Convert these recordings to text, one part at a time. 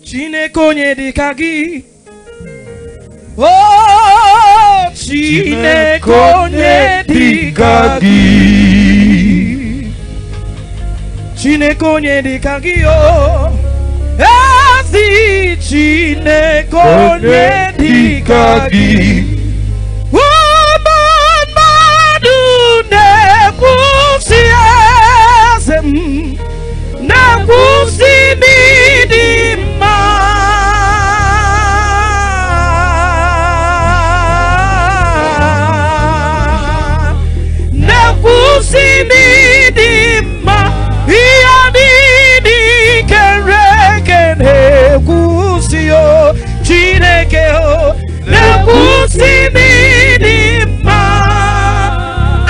Chineke onye dịka gị. Oh, Chineke onye dịka gị. Chineke onye dịka gị o. Ezi Chineke onye dịka gị. Mmadụ na-ekwusi eze m, na-ekwusi n'ịdị mma. Na-ekwusi n'ịdị mma. Ihe niile kere eke na-ekwusi o Chineke o. Na-ekwusi n'ịdị mma.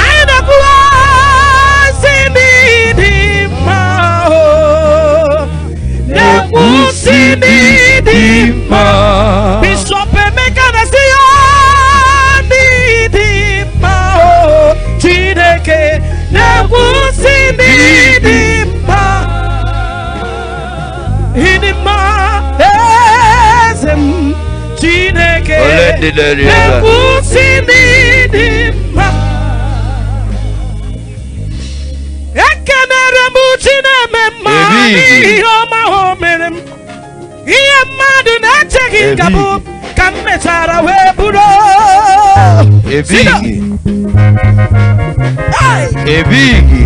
Anyị na-ekwusi n'ịdị mma o. Na-ekwusi n'ịdị mma. Bishop Emeka na-esi ya n'ịdị mma o Chineke. Na-ekwusi n'ịdị mma. Ịdị mma eze m Chineke. Na-ekwusi n'ịdị mma. Ekenere m Chineke mma n'ihe ọma o mere m. Ihe mmadụ na-echeghị ngabụ ka m mechara wee bụrụ. Ebigi. Ebigi.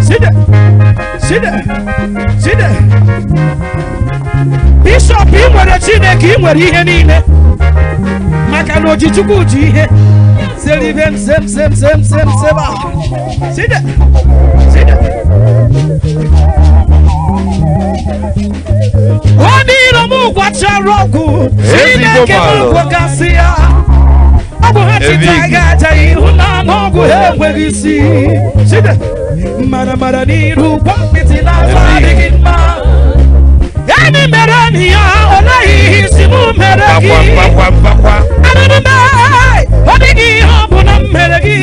Side. Bishop ị nwere Chineke, ị nwere ihe niile. Maka na Ojichukwu ji ihe. Selivem sem. Side. Onye iro m gwachara ọgwụ. Chineke m gwakasị ya. Ọ bụ ha chita ga-aja ihu na ọgwụ ha enweghị isi. Side. Mara n'iru gwa mkpịtị n'azụ adịghị mma. Enyi mere enyi ya, ọ naghị ihe isi m mere gị. Anụnụ m ọ dịghị ihe ọ bụla m mere gị.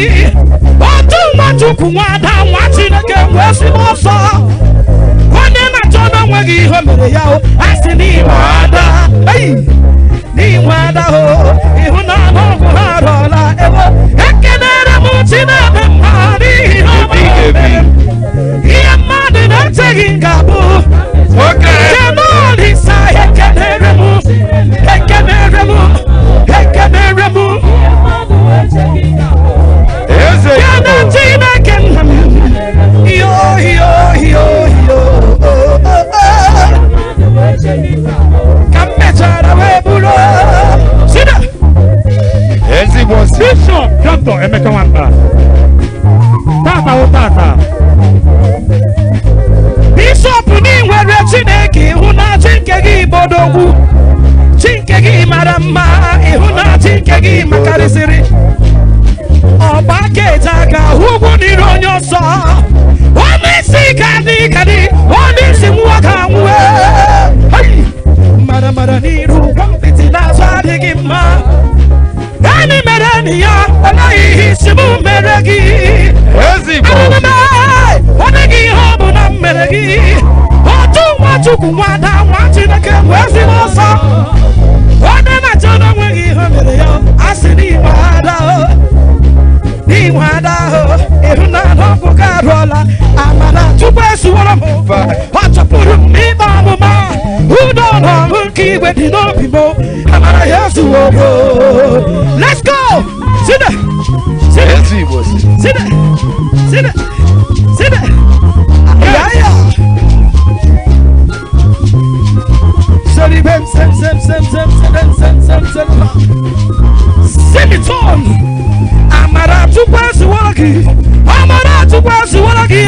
Otu Nwachukwu nwada nwa Chineke wee si n'ọsọ. Onye na-achọ na nweghị ihe o mere ya o, asị n'inwe ada. N'inwe ada o, ịhụ na ọgwụ ha arụọla ewo. Ekenere m Chineke mma n'ihi na ọ mere m. Ihe mmadụ na-echeghị ngabụ. Jemalisa ekenere m. Ya na Chineke nna m. Yo. Ka m mechara wee bụrụ. Sida. Bishop Dr. Emeka Nwamba. Tata. Bishop ni nwere Chineke, ịhụ na chi nke gị bodogwu. Chi nke gị mara mma, ịhụ na chi nke gị makarịsịrị. Ọba aka eji aka ugwu n'iru onye ọsọ. Onye isi kadị onye isi nwa ka nwee. Mara n'iru gwa mkpịtị n'azụ adịghị mma. Enyi mere enyi ya, ọ naghị ihe isi m mere gị. Ọ dịghị ihe ọ bụla m mere gị. Otu Nwachukwu nwada nwa Chineke wee si n'ọsọ. Onye na-achọ na onweghị ihe o mere ya, asị n'inwe ada o. N'inwe ada o, ịhụ na ọgwụ ka arụọla. Amara Chukwu esuworo m ụba. Ọ chọpụrụ m n'ikpe ọmụma. Udo na ọṅụ nke igwe dị n'obi m. Amara ya esuworo. Let's go! Sit there. Yeah. Sorry, sem. Semiton. Amara Chukwu esuworo gị.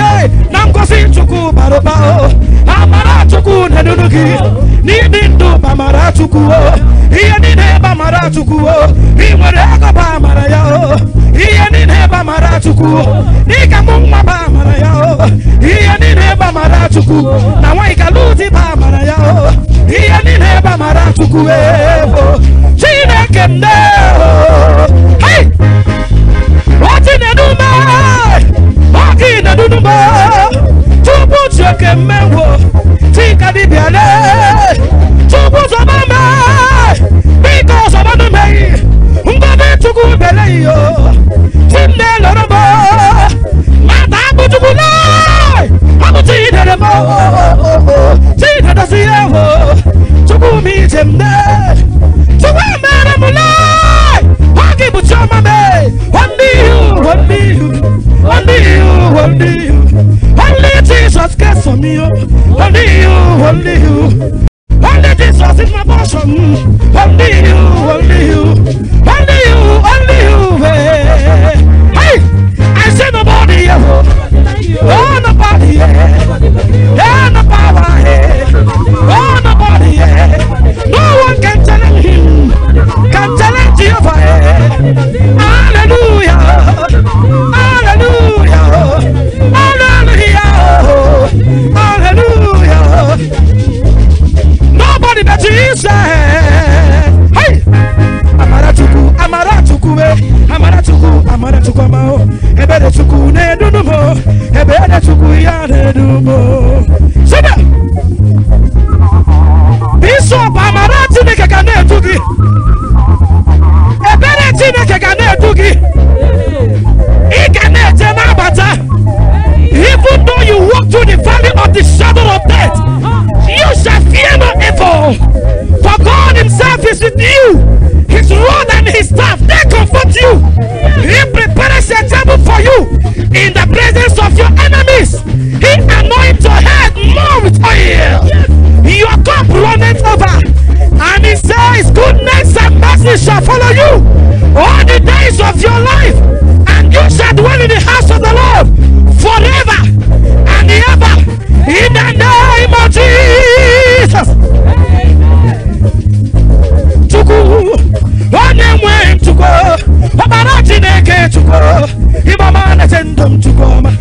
Na ngozi Chukwu bara ụba. Amara Chukwu na-edunu gị. N'ịdị ndụ bụ amara Chukwu. Ihe niile bụ amara Chukwu. Ị nwere ego bụ amara ya. Ihe niile bụ amara Chukwu. N'ịga mụ nwa bụ amara ya. Ihe niile bụ amara Chukwu. Na nwaanyị ka lụdi bụ amara ya. Ihe niile bụ amara Chukwu. Chineke nne. What in the Jesus cares for me. Only you, only you. Only Jesus is my portion. Only you, only you. Only you, only you. Hey, I say nobody else. Oh, nobody else. Yeah, nobody else. Oh, nobody else. No one can challenge him. Can challenge Jehovah. Hallelujah. Hallelujah. Hallelujah. Hallelujah. Nobody but Jesus. Hey, Amaratuku, Amaratuku, Amaratuku, Amaratuku, Amao, Eberetuku, Nedumo, Eberetuku, Yanedumo. Sit down. Bishop Amaratu Nekane Tuki. Ebereti Nekane Tuki. Ikane Tenabata. Even though you walk through the valley of the shadow of death, you shall fear no evil. For God himself is with you. His rod and his staff, they comfort you. He prepares a table for you in the presence of your enemies. He anoints your head more with oil. Your cup runneth over. And he says, goodness and mercy shall follow you all the days of your life. And you shall dwell in the house of the Lord forever and ever. In the name of Jesus. Tuku, onemwe tuko, obarati neke tuko, imama na tendom tukoma.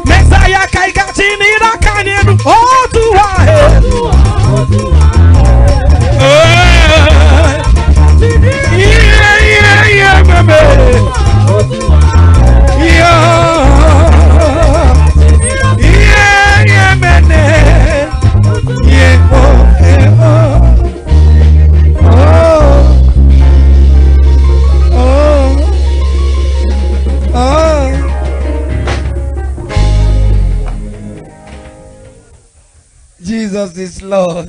Messiah kai gatini ra kanenu Jesus is Lord.